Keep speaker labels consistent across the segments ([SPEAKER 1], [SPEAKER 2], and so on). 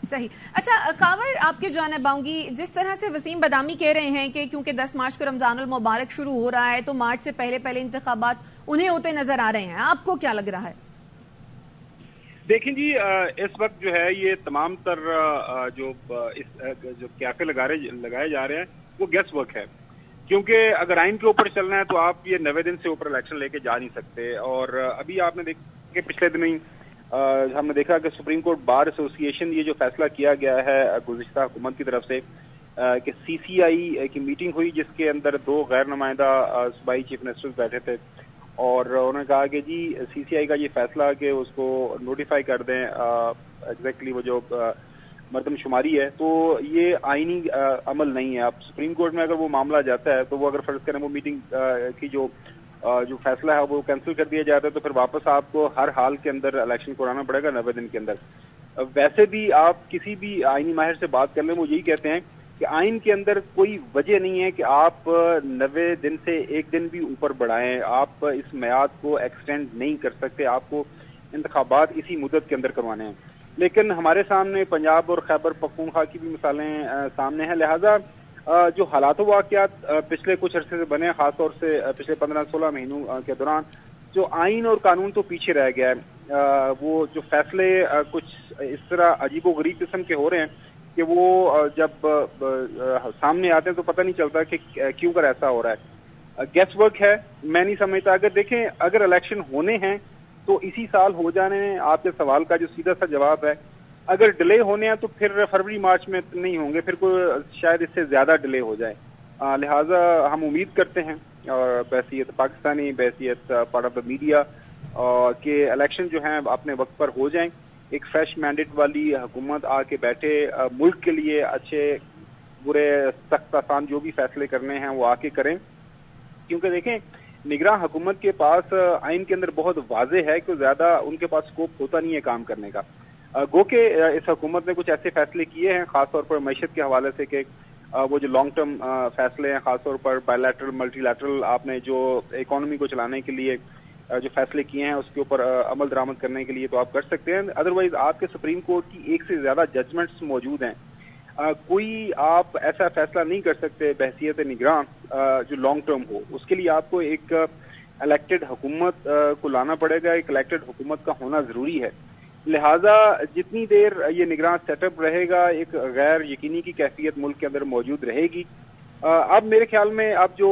[SPEAKER 1] صحیح. اچھا خاور آپ کی جانب آؤں گی. جس طرح سے وسیم بادامی کہہ رہے ہیں کہ کیونکہ 10 مارچ کو رمضان المبارک شروع ہو رہا ہے تو مارچ سے پہلے انتخابات انہیں ہوتے نظر آ رہے ہیں، آپ کو کیا لگ رہا ہے؟
[SPEAKER 2] دیکھیں جی، اس وقت جو ہے یہ تمام تر جو کیفے لگائے جا رہے ہیں وہ گیس ورک ہے، کیونکہ اگر آئین کے اوپر چلنا ہے تو آپ یہ 90 دن سے اوپر الیکشن لے کے جا نہیں سکتے. اور ابھی آپ نے دیکھا کہ پچھلے دن ہی ہم نے دیکھا کہ سپریم کورٹ بار ایسوسی ایشن یہ جو فیصلہ کیا گیا ہے گزشتہ حکومت کی طرف سے کہ سی سی آئی کی میٹنگ ہوئی جس کے اندر 2 غیر نمائندہ صوبائی چیف منسٹرز بیٹھے تھے، اور انہوں نے کہا کہ جی سی سی آئی کا یہ فیصلہ کہ اس کو نوٹیفائی کر دیں ایگزیکٹلی وہ جو مردم شماری ہے تو یہ آئینی عمل نہیں ہے. اب سپریم کورٹ میں اگر وہ معاملہ جاتا ہے تو وہ اگر فرض کریں وہ میٹنگ کی جو فیصلہ ہے وہ کینسل کر دیا جاتا ہے تو پھر واپس آپ کو ہر حال کے اندر الیکشن کرانا پڑے گا 90 دن کے اندر. ویسے بھی آپ کسی بھی آئینی ماہر سے بات کر لیں وہ یہی کہتے ہیں کہ آئین کے اندر کوئی وجہ نہیں ہے کہ آپ 90 دن سے ایک دن بھی اوپر بڑھائیں، آپ اس میعاد کو ایکسٹینڈ نہیں کر سکتے، آپ کو انتخابات اسی مدت کے اندر کروانے ہیں. لیکن ہمارے سامنے پنجاب اور خیبر پختونخوا کی بھی مثالیں سامنے ہیں، لہذا جو حالات و واقعات پچھلے کچھ عرصے سے بنے خاص طور سے پچھلے 15-16 مہینوں کے دوران جو آئین اور قانون تو پیچھے رہ گیا ہے، وہ جو فیصلے کچھ اس طرح عجیب و غریب قسم کے ہو رہے ہیں کہ وہ جب سامنے آتے ہیں تو پتہ نہیں چلتا کہ کیوں کر ایسا ہو رہا ہے. گیس ورک ہے، میں نہیں سمجھتا. اگر دیکھیں اگر الیکشن ہونے ہیں تو اسی سال ہو جانے ہیں. آپ کے سوال کا جو سیدھا سا جواب ہے اگر ڈیلے ہونے ہیں تو پھر فروری مارچ میں نہیں ہوں گے، پھر کوئی شاید اس سے زیادہ ڈیلے ہو جائے. لہٰذا ہم امید کرتے ہیں بحیثیت پاکستانی، بحیثیت پارٹ آف دا میڈیا کہ الیکشن جو ہیں اپنے وقت پر ہو جائیں، ایک فریش مینڈیٹ والی حکومت آ کے بیٹھے، ملک کے لیے اچھے برے سخت آسان جو بھی فیصلے کرنے ہیں وہ آ کے کریں. کیونکہ دیکھیں نگراں حکومت کے پاس آئین کے اندر بہت واضح ہے کہ زیادہ ان کے پاس اسکوپ ہوتا نہیں ہے کام کرنے کا. گو کہ اس حکومت نے کچھ ایسے فیصلے کیے ہیں خاص طور پر معیشت کے حوالے سے کہ وہ جو لانگ ٹرم فیصلے ہیں خاص طور پر بائی لیٹرل ملٹی لیٹرل آپ نے جو اکانومی کو چلانے کے لیے جو فیصلے کیے ہیں اس کے اوپر عمل درآمد کرنے کے لیے تو آپ کر سکتے ہیں. ادروائز آپ کے سپریم کورٹ کی 1 سے زیادہ ججمنٹس موجود ہیں، کوئی آپ ایسا فیصلہ نہیں کر سکتے بحیثیت نگراں جو لانگ ٹرم ہو. اس کے لیے آپ کو ایک الیکٹڈ حکومت کو لانا پڑے گا، ایک الیکٹڈ حکومت کا ہونا ضروری ہے. لہٰذا جتنی دیر یہ نگراں سیٹ اپ رہے گا ایک غیر یقینی کی کیفیت ملک کے اندر موجود رہے گی. اب میرے خیال میں اب جو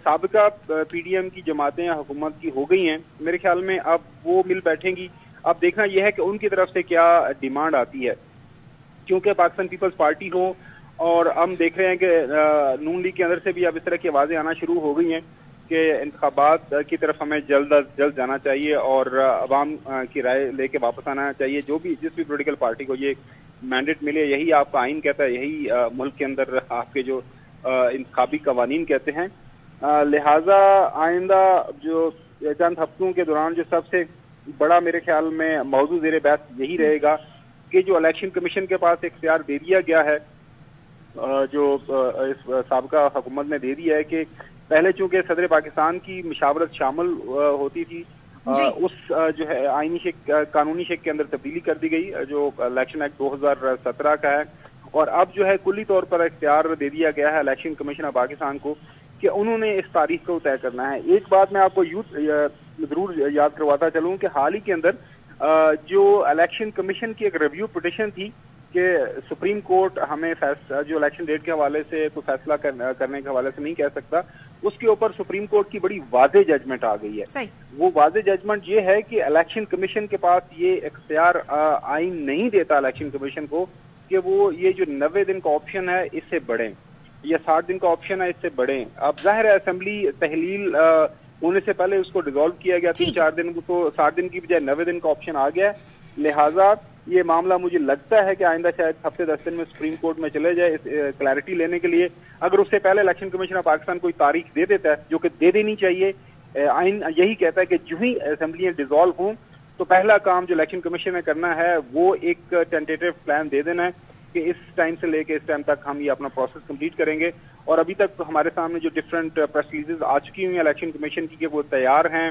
[SPEAKER 2] سابقہ پی ڈی ایم کی جماعتیں حکومت کی ہو گئی ہیں میرے خیال میں اب وہ مل بیٹھیں گی. اب دیکھنا یہ ہے کہ ان کی طرف سے کیا ڈیمانڈ آتی ہے، کیونکہ پاکستان پیپلز پارٹی ہو اور ہم دیکھ رہے ہیں کہ نون لیگ کے اندر سے بھی اب اس طرح کی آوازیں آنا شروع ہو گئی ہیں کہ انتخابات کی طرف ہمیں جلد از جلد جانا چاہیے اور عوام کی رائے لے کے واپس آنا چاہیے. جس بھی پولیٹیکل پارٹی کو یہ مینڈیٹ ملے یہی آپ کا آئین کہتا ہے، یہی ملک کے اندر آپ کے جو انتخابی قوانین کہتے ہیں. لہٰذا آئندہ جو چند ہفتوں کے دوران جو سب سے بڑا میرے خیال میں موضوع زیر بحث یہی رہے گا کہ جو الیکشن کمیشن کے پاس اختیار دے دیا گیا ہے، جو اس سابقہ حکومت نے دے دیا ہے کہ پہلے چونکہ صدر پاکستان کی مشاورت شامل ہوتی تھی، اس جو ہے آئینی قانونی شک کے اندر تبدیلی کر دی گئی جو الیکشن ایکٹ 2017 کا ہے، اور اب جو ہے کلی طور پر اختیار دے دیا گیا ہے الیکشن کمیشن آف پاکستان کو کہ انہوں نے اس تاریخ کو طے کرنا ہے. ایک بات میں آپ کو ضرور یاد کرواتا چلوں کہ حال ہی کے اندر جو الیکشن کمیشن کی ایک ریویو پٹیشن تھی کہ سپریم کورٹ ہمیں جو الیکشن ڈیٹ کے حوالے سے کوئی فیصلہ کرنے کے حوالے سے نہیں کہہ سکتا، اس کے اوپر سپریم کورٹ کی بڑی واضح ججمنٹ آ گئی ہے. وہ واضح ججمنٹ یہ ہے کہ الیکشن کمیشن کے پاس یہ اختیار آئین نہیں دیتا الیکشن کمیشن کو کہ وہ یہ جو 90 دن کا آپشن ہے اس سے بڑھیں یا 60 دن کا آپشن ہے اس سے بڑھیں. اب ظاہر ہے اسمبلی تحلیل ہونے سے پہلے اس کو ڈیزالو کیا گیا 3-4 دن کو، تو 60 دن کی بجائے 90 دن کا آپشن آ گیا. لہٰذا یہ معاملہ مجھے لگتا ہے کہ آئندہ شاید ہفتے 10 دن میں سپریم کورٹ میں چلے جائے کلیئرٹی لینے کے لیے. اگر اس سے پہلے الیکشن کمیشن آف پاکستان کوئی تاریخ دے دیتا ہے جو کہ دے دینی چاہیے، آئین یہی کہتا ہے کہ جو ہی اسمبلیاں ڈیزالو ہوں تو پہلا کام جو الیکشن کمیشن نے کرنا ہے وہ ایک ٹینٹیٹو پلان دے دینا ہے کہ اس ٹائم سے لے کے اس ٹائم تک ہم یہ اپنا پروسیس کمپلیٹ کریں گے. اور ابھی تک ہمارے سامنے جو ڈفرینٹ پریس ریلیزز آ چکی ہوئی ہیں الیکشن کمیشن کی کہ وہ تیار ہیں